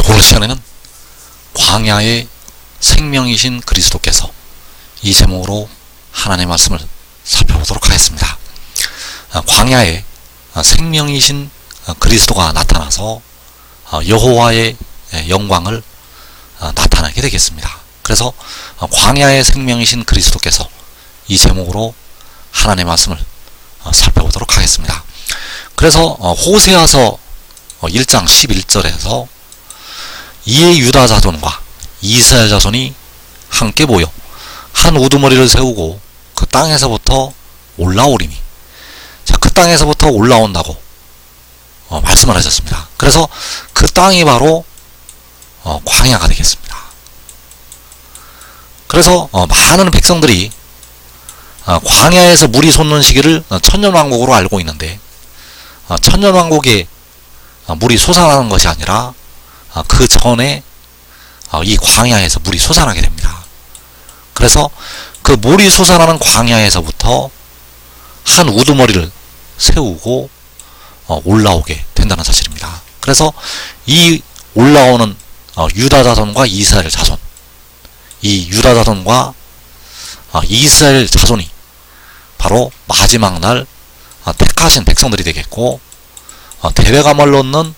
오늘 시간에는 광야의 생명이신 그리스도께서 이 제목으로 하나님의 말씀을 살펴보도록 하겠습니다. 광야에 생명이신 그리스도가 나타나서 여호와의 영광을 나타내게 되겠습니다. 그래서 광야의 생명이신 그리스도께서 이 제목으로 하나님의 말씀을 살펴보도록 하겠습니다. 그래서 호세아서 1장 11절에서 이에 유다 자손과 이스라엘 자손이 함께 모여 한 우두머리를 세우고 그 땅에서부터 올라오리니, 자, 그 땅에서부터 올라온다고 말씀을 하셨습니다. 그래서 그 땅이 바로 광야가 되겠습니다. 그래서 많은 백성들이 광야에서 물이 솟는 시기를 천년왕국으로 알고 있는데, 천년왕국에 물이 솟아나는 것이 아니라 그 전에 이 광야에서 물이 솟아나게 됩니다. 그래서 그 물이 솟아나는 광야에서부터 한 우두머리를 세우고 올라오게 된다는 사실입니다. 그래서 이 올라오는 유다 자손과 이스라엘 자손, 이 유다 자손과 이스라엘 자손이 바로 마지막 날 택하신 백성들이 되겠고, 대회감을 놓는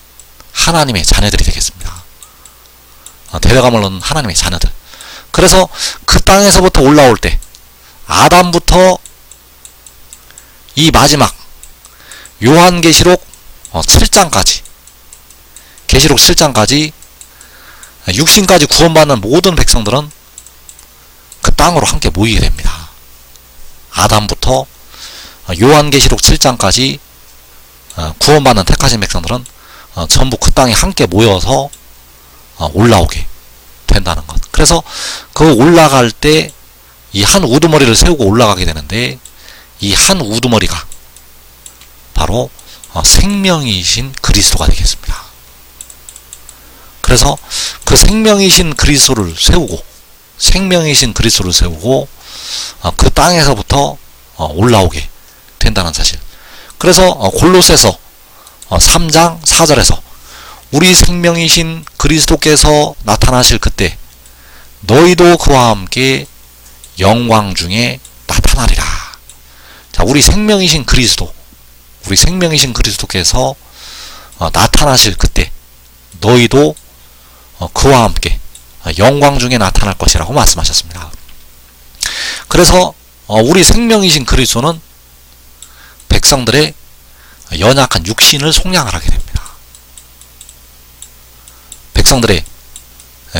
하나님의 자녀들이 되겠습니다. 대회감을 놓는 하나님의 자녀들. 그래서 그 땅에서부터 올라올 때 아담부터 이 마지막 요한계시록 7장까지, 계시록 7장까지 육신까지 구원받는 모든 백성들은 그 땅으로 함께 모이게 됩니다. 아담부터 요한계시록 7장까지 구원받는 택하신 백성들은 전부 그 땅에 함께 모여서 올라오게 된다는 것. 그래서 그 올라갈 때 이 한 우두머리를 세우고 올라가게 되는데, 이 한 우두머리가 바로 생명이신 그리스도가 되겠습니다. 그래서 그 생명이신 그리스도를 세우고, 그 땅에서부터 올라오게 된다는 사실. 그래서 골로새서 3장 4절에서 우리 생명이신 그리스도께서 나타나실 그때 너희도 그와 함께 영광 중에 나타나리라. 자, 우리 생명이신 그리스도께서 나타나실 그때 너희도 그와 함께 영광 중에 나타날 것이라고 말씀하셨습니다. 그래서 우리 생명이신 그리스도는 백성들의 연약한 육신을 속량을 하게 됩니다. 백성들의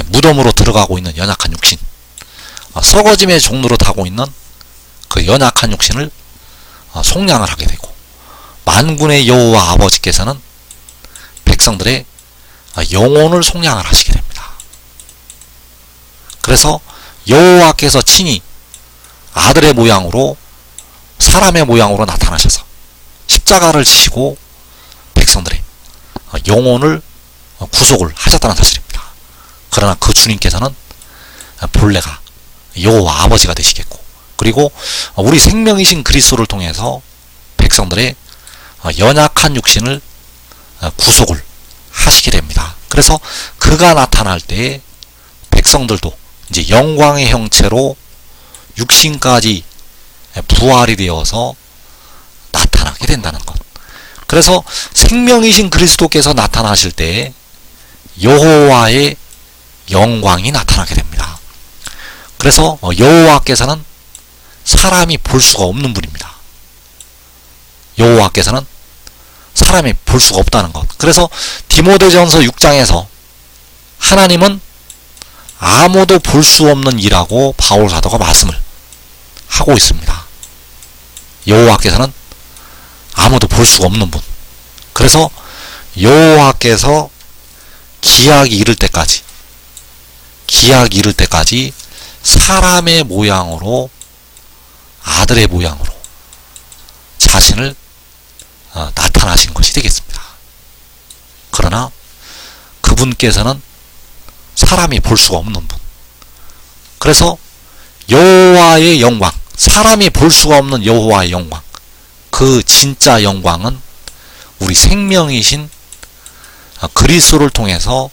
무덤으로 들어가고 있는 연약한 육신, 썩어짐의 종로로 타고 있는 그 연약한 육신을 속량을 하게 되고, 만군의 여호와 아버지께서는 백성들의 영혼을 속량을 하시게 됩니다. 그래서 여호와께서 친히 아들의 모양으로, 사람의 모양으로 나타나셔서 십자가를 지시고 백성들의 영혼을 구속을 하셨다는 사실입니다. 그러나 그 주님께서는 본래가 여호와 아버지가 되시겠고, 그리고 우리 생명이신 그리스도를 통해서 백성들의 연약한 육신을 구속을 하시게 됩니다. 그래서 그가 나타날 때에 백성들도 이제 영광의 형체로 육신까지 부활이 되어서 나타나게 된다는 것. 그래서 생명이신 그리스도께서 나타나실 때에 여호와의 영광이 나타나게 됩니다. 그래서 여호와께서는 사람이 볼 수가 없는 분입니다. 여호와께서는 사람이 볼 수가 없다는 것. 그래서 디모데전서 6장에서 하나님은 아무도 볼 수 없는 이라고 바울 사도가 말씀을 하고 있습니다. 여호와께서는 아무도 볼 수가 없는 분. 그래서 여호와께서 기약이 이를 때까지 사람의 모양으로, 아들의 모양으로 자신을 나타나신 것이 되겠습니다. 그러나 그분께서는 사람이 볼 수가 없는 분. 그래서 여호와의 영광, 사람이 볼 수가 없는 여호와의 영광, 그 진짜 영광은 우리 생명이신 그리스도를 통해서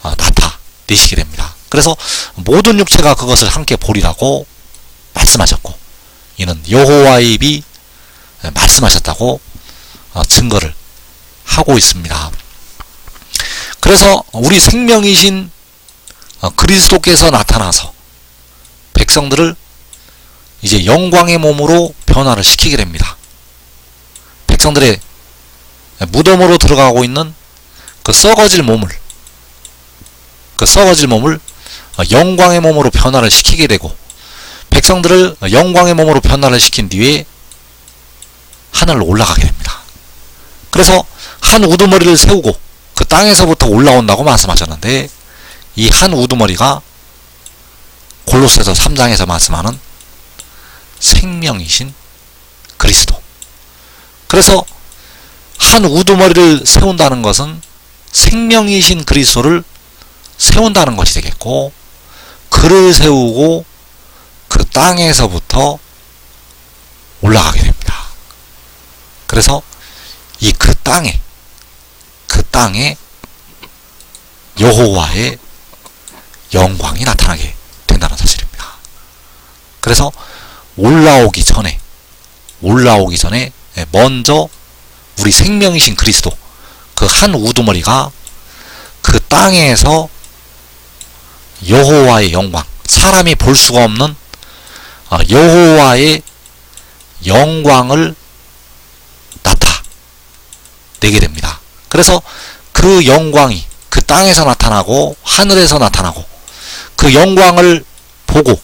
나타내시게 됩니다. 그래서 모든 육체가 그것을 함께 보리라고 말씀하셨고, 이는 여호와의 입이 말씀하셨다고 증거를 하고 있습니다. 그래서 우리 생명이신 그리스도께서 나타나서 백성들을 이제 영광의 몸으로 변화를 시키게 됩니다. 백성들의 무덤으로 들어가고 있는 그 썩어질 몸을 영광의 몸으로 변화를 시키게 되고, 백성들을 영광의 몸으로 변화를 시킨 뒤에 하늘로 올라가게 됩니다. 그래서 한 우두머리를 세우고 그 땅에서부터 올라온다고 말씀하셨는데, 이 한 우두머리가 골로새서 3장에서 말씀하는 생명이신 그리스도. 그래서 한 우두머리를 세운다는 것은 생명이신 그리스도를 세운다는 것이 되겠고, 그를 세우고 그 땅에서부터 올라가게 됩니다. 그래서 이 그 땅에 여호와의 영광이 나타나게 된다는 사실입니다. 그래서 올라오기 전에 먼저 우리 생명이신 그리스도, 그 한 우두머리가 그 땅에서 여호와의 영광, 사람이 볼 수가 없는 여호와의 영광을 나타내게 됩니다. 그래서 그 영광이 그 땅에서 나타나고 하늘에서 나타나고, 그 영광을 보고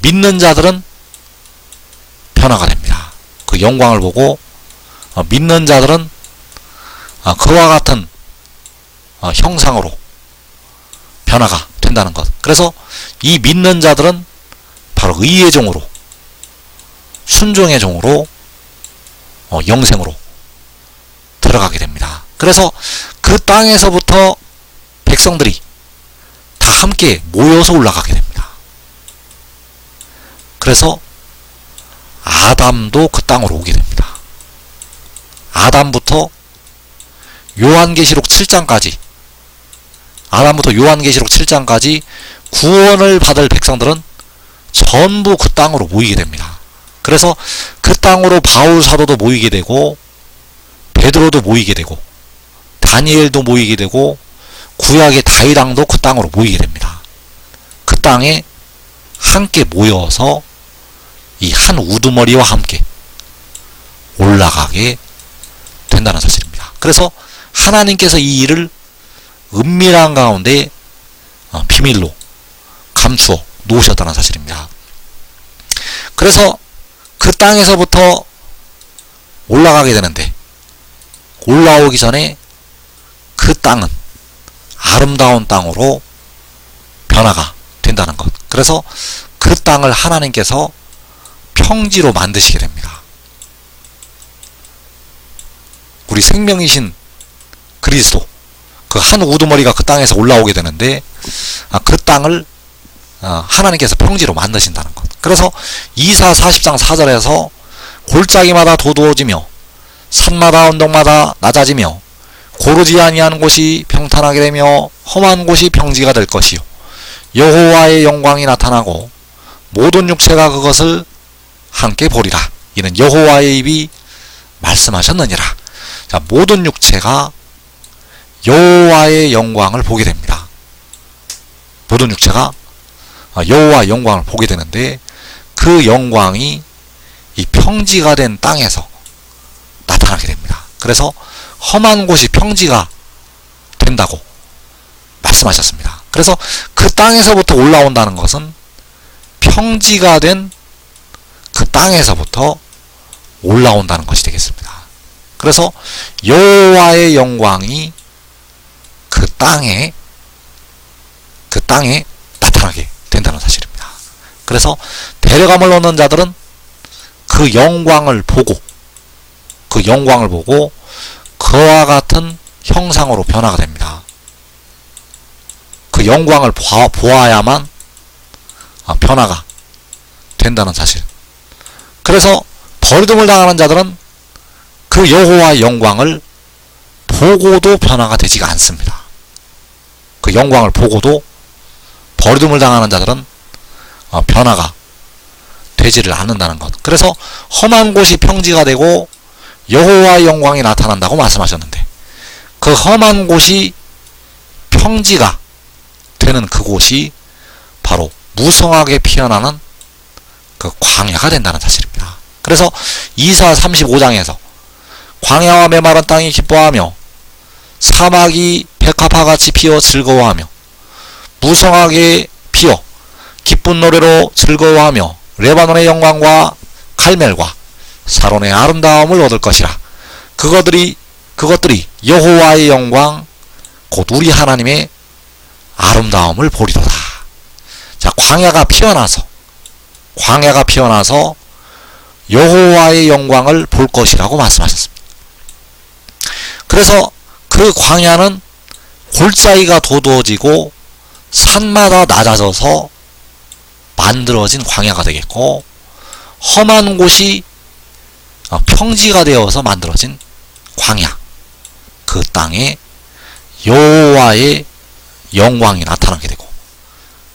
믿는 자들은 변화가 됩니다. 그 영광을 보고 믿는 자들은 그와 같은 형상으로 변화가 된다는 것. 그래서 이 믿는 자들은 바로 의의 종으로, 순종의 종으로 영생으로 들어가게 됩니다. 그래서 그 땅에서부터 백성들이 다 함께 모여서 올라가게 됩니다. 그래서 아담도 그 땅으로 오게 됩니다. 아담부터 요한계시록 7장까지 구원을 받을 백성들은 전부 그 땅으로 모이게 됩니다. 그래서 그 땅으로 바울 사도도 모이게 되고, 베드로도 모이게 되고, 다니엘도 모이게 되고, 구약의 다윗 왕도 그 땅으로 모이게 됩니다. 그 땅에 함께 모여서 이 한 우두머리와 함께 올라가게 된다는 사실입니다. 그래서 하나님께서 이 일을 은밀한 가운데 비밀로 감추어 놓으셨다는 사실입니다. 그래서 그 땅에서부터 올라가게 되는데, 올라오기 전에 그 땅은 아름다운 땅으로 변화가 된다는 것. 그래서 그 땅을 하나님께서 평지로 만드시게 됩니다. 우리 생명이신 그리스도, 그 한 우두머리가 그 땅에서 올라오게 되는데, 그 땅을 하나님께서 평지로 만드신다는 것. 그래서 이사 40장 4절에서 골짜기마다 도두어지며 산마다 언덕마다 낮아지며 고르지 아니한 곳이 평탄하게 되며 험한 곳이 평지가 될 것이요, 여호와의 영광이 나타나고 모든 육체가 그것을 함께 보리라. 이는 여호와의 입이 말씀하셨느니라. 자, 모든 육체가 여호와의 영광을 보게 됩니다. 모든 육체가 여호와의 영광을 보게 되는데, 그 영광이 이 평지가 된 땅에서 나타나게 됩니다. 그래서 험한 곳이 평지가 된다고 말씀하셨습니다. 그래서 그 땅에서부터 올라온다는 것은 평지가 된 그 땅에서부터 올라온다는 것이 되겠습니다. 그래서 여호와의 영광이 그 땅에 나타나게 된다는 사실입니다. 그래서 데려감을 얻는 자들은 그 영광을 보고 그와 같은 형상으로 변화가 됩니다. 그 영광을 보아야만 변화가 된다는 사실. 그래서 버림을 당하는 자들은 그 여호와의 영광을 보고도 변화가 되지가 않습니다. 그 영광을 보고도 버림을 당하는 자들은 변화가 되지를 않는다는 것. 그래서 험한 곳이 평지가 되고 여호와의 영광이 나타난다고 말씀하셨는데, 그 험한 곳이 평지가 되는 그곳이 바로 무성하게 피어나는 그 광야가 된다는 사실입니다. 그래서 이사 35장에서 광야와 메마른 땅이 기뻐하며 사막이 백합화같이 피어 즐거워하며 무성하게 피어 기쁜 노래로 즐거워하며 레바논의 영광과 갈멜과 사론의 아름다움을 얻을 것이라. 그것들이 여호와의 영광 곧 우리 하나님의 아름다움을 보리로다. 자, 광야가 피어나서 여호와의 영광을 볼 것이라고 말씀하셨습니다. 그래서 그 광야는 골짜기가 도두어지고 산마다 낮아져서 만들어진 광야가 되겠고, 험한 곳이 평지가 되어서 만들어진 광야, 그 땅에 여호와의 영광이 나타나게 되고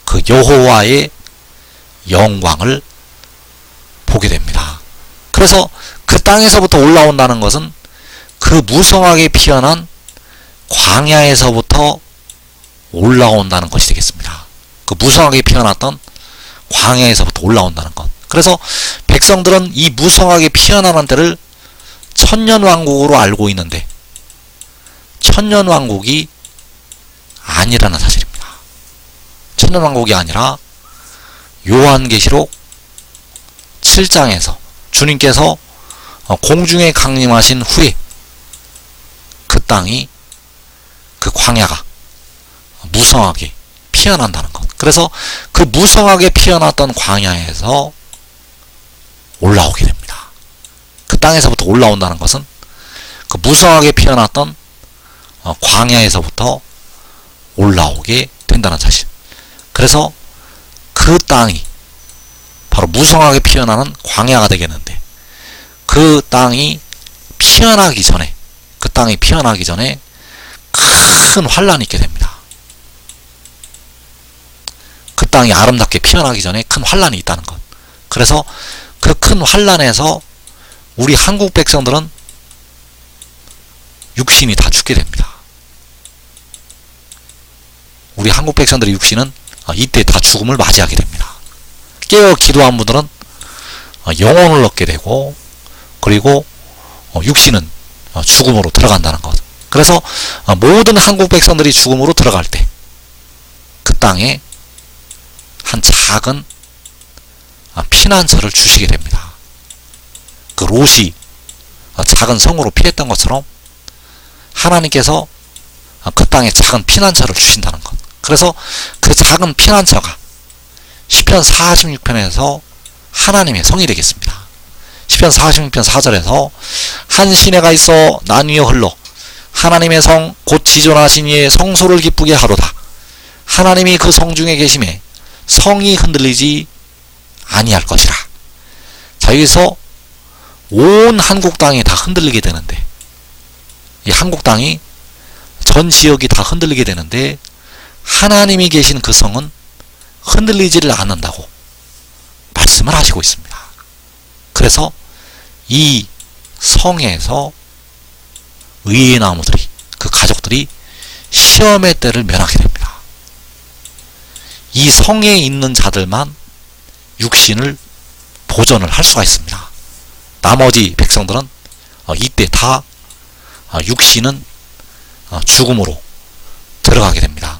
그 여호와의 영광을 보게 됩니다. 그래서 그 땅에서부터 올라온다는 것은 그 무성하게 피어난 광야에서부터 올라온다는 것이 되겠습니다. 그 무성하게 피어났던 광야에서부터 올라온다는 것. 그래서 백성들은 이 무성하게 피어나는 때를 천년왕국으로 알고 있는데 천년왕국이 아니라는 사실입니다. 천년왕국이 아니라 요한계시록 7장에서 주님께서 공중에 강림하신 후에 그 땅이, 그 광야가 무성하게 피어난다는 것. 그래서 그 무성하게 피어났던 광야에서 올라오게 됩니다. 그 땅에서부터 올라온다는 것은 그 무성하게 피어났던 광야에서부터 올라오게 된다는 사실. 그래서 그 땅이 바로 무성하게 피어나는 광야가 되겠는데, 그 땅이 피어나기 전에 큰 환란이 있게 됩니다. 그 땅이 아름답게 피어나기 전에 큰 환란이 있다는 것. 그래서 그 큰 환란에서 우리 한국 백성들은 육신이 다 죽게 됩니다. 우리 한국 백성들의 육신은 이때 다 죽음을 맞이하게 됩니다. 깨어 기도한 분들은 영혼을 얻게 되고, 그리고 육신은 죽음으로 들어간다는 것. 그래서 모든 한국 백성들이 죽음으로 들어갈 때 그 땅에 한 작은 피난처를 주시게 됩니다. 그 롯이 작은 성으로 피했던 것처럼 하나님께서 그 땅에 작은 피난처를 주신다는 것. 그래서 그 작은 피난처가 시편 46편에서 하나님의 성이 되겠습니다. 시편 46편 4절에서 한 시내가 있어 나뉘어 흘러 하나님의 성 곧 지존하신 이의 성소를 기쁘게 하로다. 하나님이 그 성 중에 계심에 성이 흔들리지 아니할 것이라. 자, 여기서 온 한국 땅이 다 흔들리게 되는데, 이 한국 땅이 전 지역이 다 흔들리게 되는데 하나님이 계신 그 성은 흔들리지를 않는다고 말씀을 하시고 있습니다. 그래서 이 성에서 의의 나무들이, 그 가족들이 시험의 때를 면하게 됩니다. 이 성에 있는 자들만 육신을 보존을 할 수가 있습니다. 나머지 백성들은 이때 다 육신은 죽음으로 들어가게 됩니다.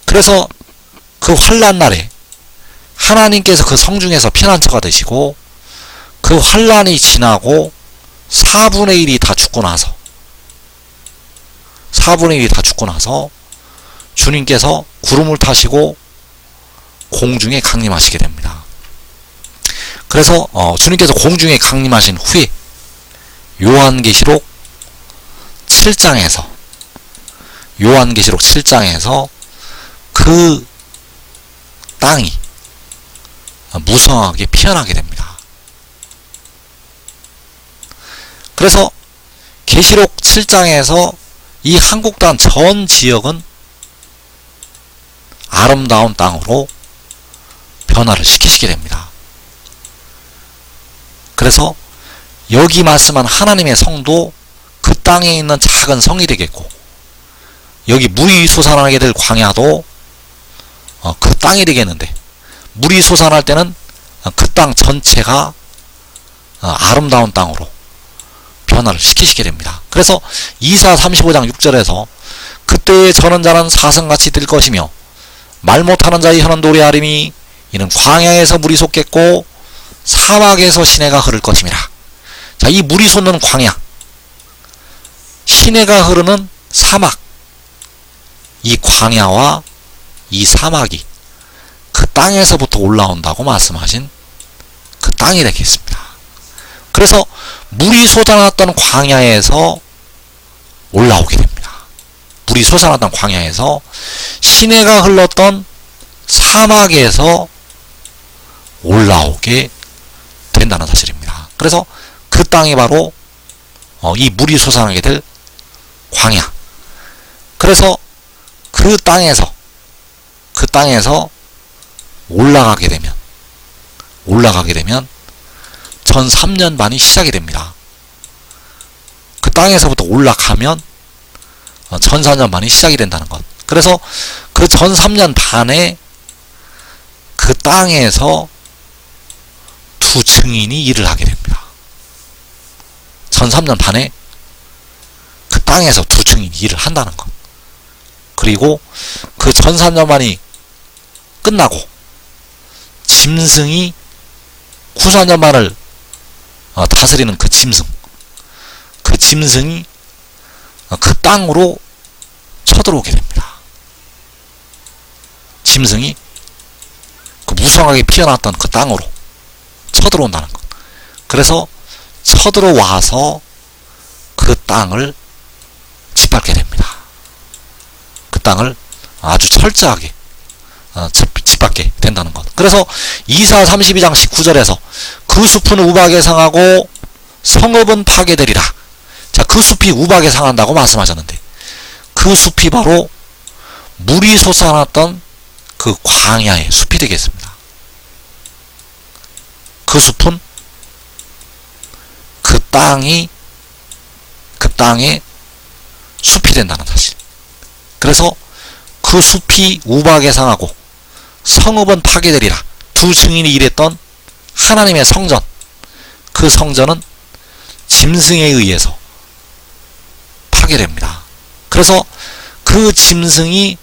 그래서 그 환난 날에 하나님께서 그 성중에서 피난처가 되시고, 그 환난이 지나고 4분의 1이 다 죽고 나서 주님께서 구름을 타시고 공중에 강림하시게 됩니다. 그래서 주님께서 공중에 강림하신 후에 요한계시록 7장에서 그 땅이 무성하게 피어나게 됩니다. 그래서 계시록 7장에서 이 한국 땅 전 지역은 아름다운 땅으로 변화를 시키시게 됩니다. 그래서 여기 말씀한 하나님의 성도 그 땅에 있는 작은 성이 되겠고, 여기 물이 솟아나게 될 광야도 그 땅이 되겠는데, 물이 솟아날 때는 그 땅 전체가 아름다운 땅으로 변화를 시키시게 됩니다. 그래서 이사 35장 6절에서 그때의 저는 자는 사슴같이 뜰 것이며 말 못하는 자의 혀는 노래하리니 이는 광야에서 물이 솟겠고 사막에서 시내가 흐를 것임이라. 자, 이 물이 솟는 광야, 시내가 흐르는 사막, 이 광야와 이 사막이 그 땅에서부터 올라온다고 말씀하신 그 땅이 되겠습니다. 그래서 물이 솟아났던 광야에서 올라오게 됩니다. 물이 솟아났던 광야에서, 시내가 흘렀던 사막에서 올라오게 된다는 사실입니다. 그래서 그 땅이 바로 이 물이 솟아나게 될 광야. 그래서 그 땅에서 올라가게 되면 전 3년 반이 시작이 됩니다. 그 땅에서부터 올라가면 전 4년 반이 시작이 된다는 것. 그래서 그 전 3년 반에 그 땅에서 두 증인이 일을 하게 됩니다. 전 3년 반에 그 땅에서 두 증인이 일을 한다는 것. 그리고 그 전 3년 반이 끝나고 짐승이 9~4년 만을 다스리는 그 짐승이 그 땅으로 쳐들어오게 됩니다. 짐승이 그 무성하게 피어났던 그 땅으로 쳐들어온다는 것. 그래서 쳐들어와서 그 땅을 짓밟게 됩니다. 그 땅을 아주 철저하게 짓밟게 된다는 것. 그래서 이사 32장 19절에서 그 숲은 우박에 상하고 성읍은 파괴되리라. 자, 그 숲이 우박에 상한다고 말씀하셨는데, 그 숲이 바로 물이 솟아났던 그 광야의 숲이 되겠습니다. 그 숲은 그 땅의 숲이 된다는 사실. 그래서 그 숲이 우박에 상하고 성읍은 파괴되리라. 두 증인이 일했던 하나님의 성전, 그 성전은 짐승에 의해서 파괴됩니다. 그래서 그 짐승이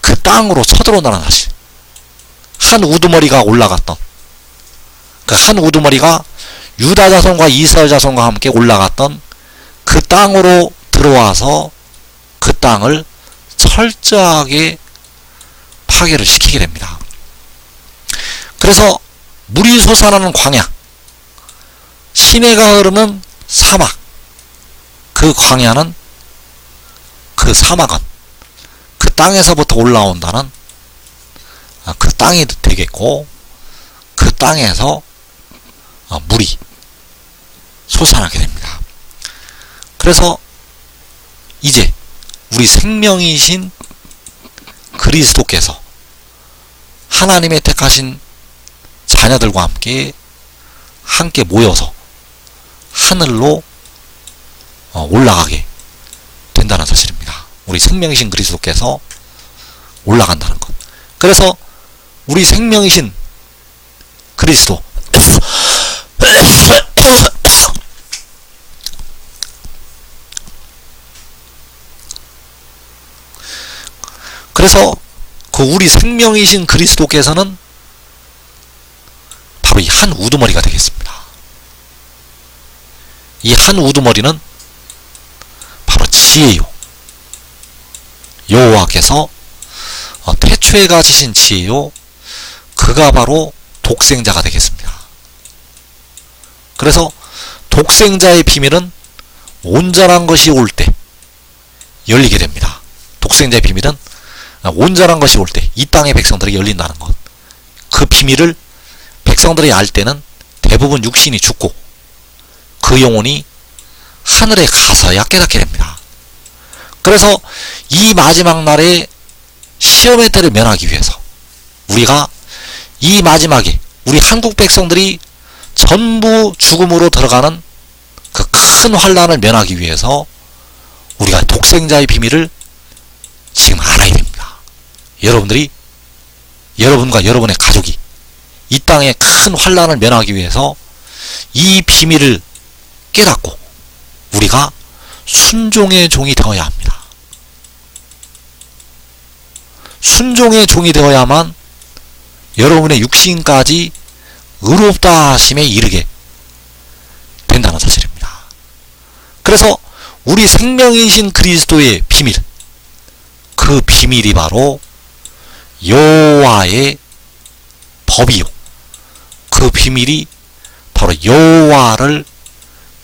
그 땅으로 쳐들어온다는 사실. 한 우두머리가 올라갔던, 그 한 우두머리가 유다 자손과 이스라엘 자손과 함께 올라갔던 그 땅으로 들어와서 그 땅을 철저하게 파괴를 시키게 됩니다. 그래서 물이 솟아나는 광야, 시내가 흐르는 사막, 그 광야는, 그 사막은 그 땅에서부터 올라온다는 그 땅이 되겠고, 그 땅에서 물이 솟아나게 됩니다. 그래서 이제 우리 생명이신 그리스도께서 하나님의 택하신 자녀들과 함께 모여서 하늘로 올라가게 된다는 사실입니다. 우리 생명이신 그리스도께서 올라간다는 것. 그래서 우리 생명이신 그리스도, 그래서 그 우리 생명이신 그리스도께서는 바로 이 한 우두머리가 되겠습니다. 이 한 우두머리는 바로 지혜요, 여호와께서 태초에 가지신 지혜요, 그가 바로 독생자가 되겠습니다. 그래서 독생자의 비밀은 온전한 것이 올 때 열리게 됩니다. 독생자의 비밀은 온전한 것이 올 때 이 땅의 백성들에게 열린다는 것. 그 비밀을 백성들이 알 때는 대부분 육신이 죽고 그 영혼이 하늘에 가서야 깨닫게 됩니다. 그래서 이 마지막 날에 시험의 때를 면하기 위해서 우리가 이 마지막에 우리 한국 백성들이 전부 죽음으로 들어가는 그 큰 환난을 면하기 위해서 우리가 독생자의 비밀을 지금 알아야 됩니다. 여러분과 여러분의 가족이 이 땅의 큰 환난을 면하기 위해서 이 비밀을 깨닫고 우리가 순종의 종이 되어야 합니다. 순종의 종이 되어야만 여러분의 육신까지 의롭다 하심에 이르게 된다는 사실입니다. 그래서 우리 생명이신 그리스도의 비밀, 그 비밀이 바로 여호와의 법이요, 그 비밀이 바로 여호와를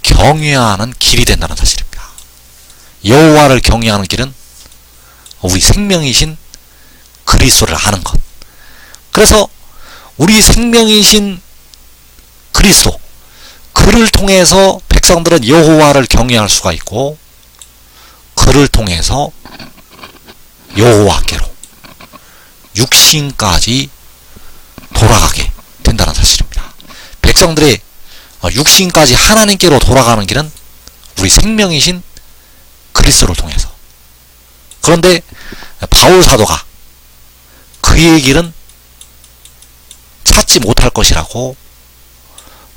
경외하는 길이 된다는 사실입니다. 여호와를 경외하는 길은 우리 생명이신 그리스도를 아는 것. 그래서 우리 생명이신 그리스도, 그를 통해서 백성들은 여호와를 경외할 수가 있고, 그를 통해서 여호와께로 육신까지 돌아가게 된다는 사실입니다. 백성들의 육신까지 하나님께로 돌아가는 길은 우리 생명이신 그리스도를 통해서. 그런데 바울 사도가 그의 길은 찾지 못할 것이라고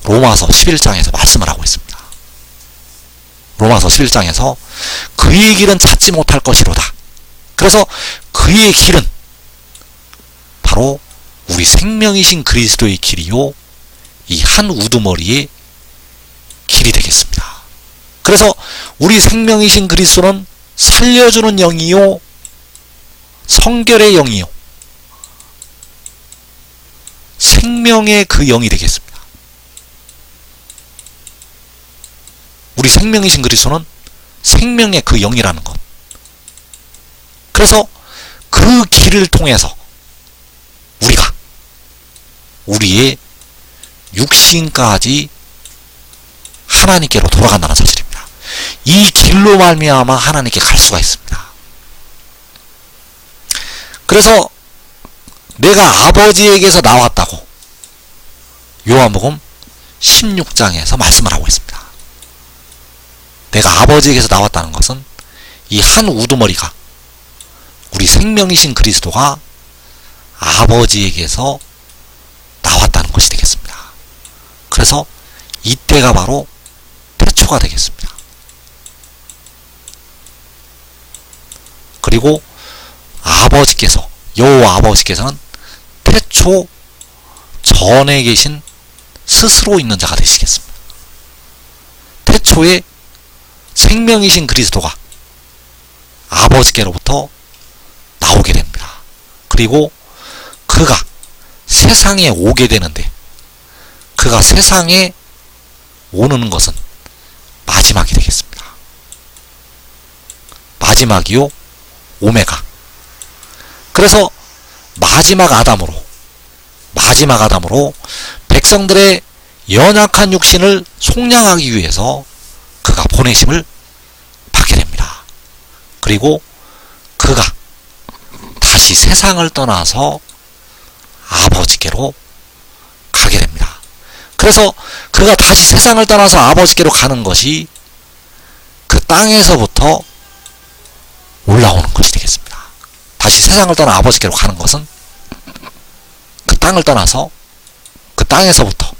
로마서 11장에서 말씀을 하고 있습니다. 로마서 11장에서 그의 길은 찾지 못할 것이로다. 그래서 그의 길은 바로 우리 생명이신 그리스도의 길이요, 이 한 우두머리의 길이 되겠습니다. 그래서 우리 생명이신 그리스도는 살려주는 영이요, 성결의 영이요, 생명의 그 영이 되겠습니다. 우리 생명이신 그리스도는 생명의 그 영이라는 것. 그래서 그 길을 통해서 우리가 우리의 육신까지 하나님께로 돌아간다는 사실입니다. 이 길로 말미암아 하나님께 갈 수가 있습니다. 그래서 내가 아버지에게서 나왔다고 요한복음 16장에서 말씀을 하고 있습니다. 내가 아버지에게서 나왔다는 것은 이 한 우두머리가 우리 생명이신 그리스도가 아버지에게서 나왔다는 것이 되겠습니다. 그래서 이때가 바로 태초가 되겠습니다. 그리고 아버지께서, 여호와 아버지께서는 태초 전에 계신 스스로 있는 자가 되시겠습니다. 태초에 생명이신 그리스도가 아버지께로부터 나오게 됩니다. 그리고 그가 세상에 오게 되는데, 그가 세상에 오는 것은 마지막이 되겠습니다. 마지막이요, 오메가. 그래서 마지막 아담으로 백성들의 연약한 육신을 속량하기 위해서 그가 보내심을 받게 됩니다. 그리고 그가 다시 세상을 떠나서 아버지께로 가게 됩니다. 그래서 그가 다시 세상을 떠나서 아버지께로 가는 것이 그 땅에서부터 올라오는 것이 되겠습니다. 다시 세상을 떠나 아버지께로 가는 것은 그 땅을 떠나서 그 땅에서부터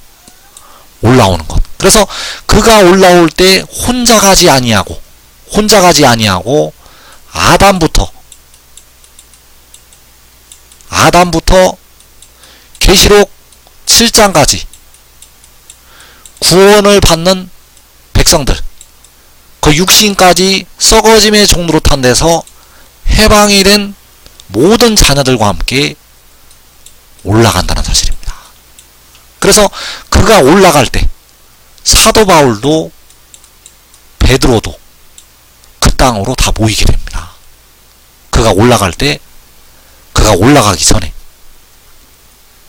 올라오는 것. 그래서 그가 올라올 때 혼자 가지 아니하고 아담부터 계시록 7장까지 구원을 받는 백성들, 그 육신까지 썩어짐의 종로로 탄 데서 해방이 된 모든 자녀들과 함께 올라간다는 사실입니다. 그래서 그가 올라갈 때 사도 바울도 베드로도 그 땅으로 다 모이게 됩니다. 그가 올라가기 전에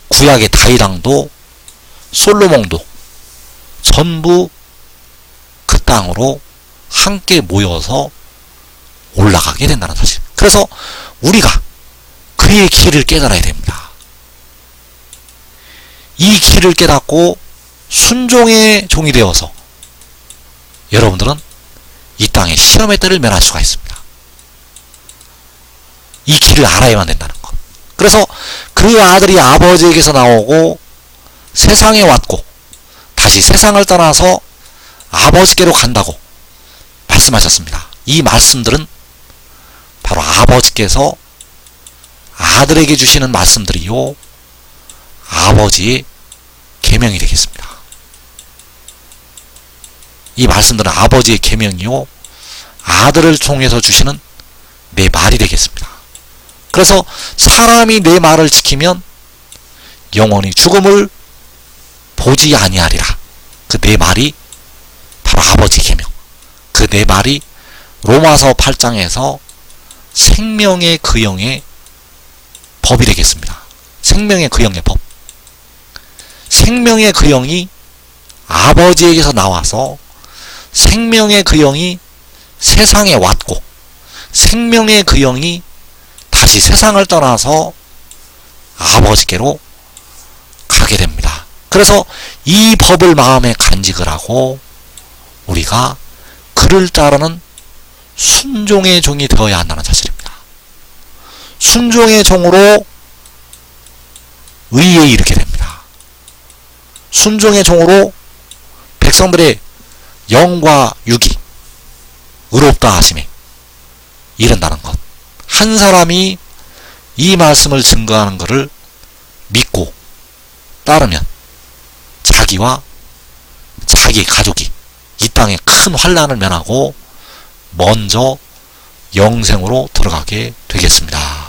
구약의 다윗왕도 솔로몬도 전부 그 땅으로 함께 모여서 올라가게 된다는 사실. 그래서 우리가 그 그의 길을 깨달아야 됩니다. 이 길을 깨닫고 순종의 종이 되어서 여러분들은 이 땅의 시험의 때를 면할 수가 있습니다. 이 길을 알아야만 된다는 것. 그래서 그 아들이 아버지에게서 나오고 세상에 왔고 다시 세상을 떠나서 아버지께로 간다고 말씀하셨습니다. 이 말씀들은 바로 아버지께서 아들에게 주시는 말씀들이요 아버지의 계명이 되겠습니다. 이 말씀들은 아버지의 계명이요 아들을 통해서 주시는 내 말이 되겠습니다. 그래서 사람이 내 말을 지키면 영원히 죽음을 보지 아니하리라. 그 내 말이 바로 아버지의 계명. 그 내 말이 로마서 8장에서 생명의 그영의 법이 되겠습니다. 생명의 그영의 법. 생명의 그영이 아버지에게서 나와서 생명의 그영이 세상에 왔고 생명의 그영이 다시 세상을 떠나서 아버지께로 가게 됩니다. 그래서 이 법을 마음에 간직을 하고 우리가 그를 따르는 순종의 종이 되어야 한다는 사실입니다. 순종의 종으로 의에 이르게 됩니다. 순종의 종으로 백성들의 영과 육이 의롭다 하심에 이른다는 것. 한 사람이 이 말씀을 증거하는 것을 믿고 따르면 자기와 자기 가족이 이 땅에 큰 환난을 면하고 먼저 영생으로 들어가게 되겠습니다.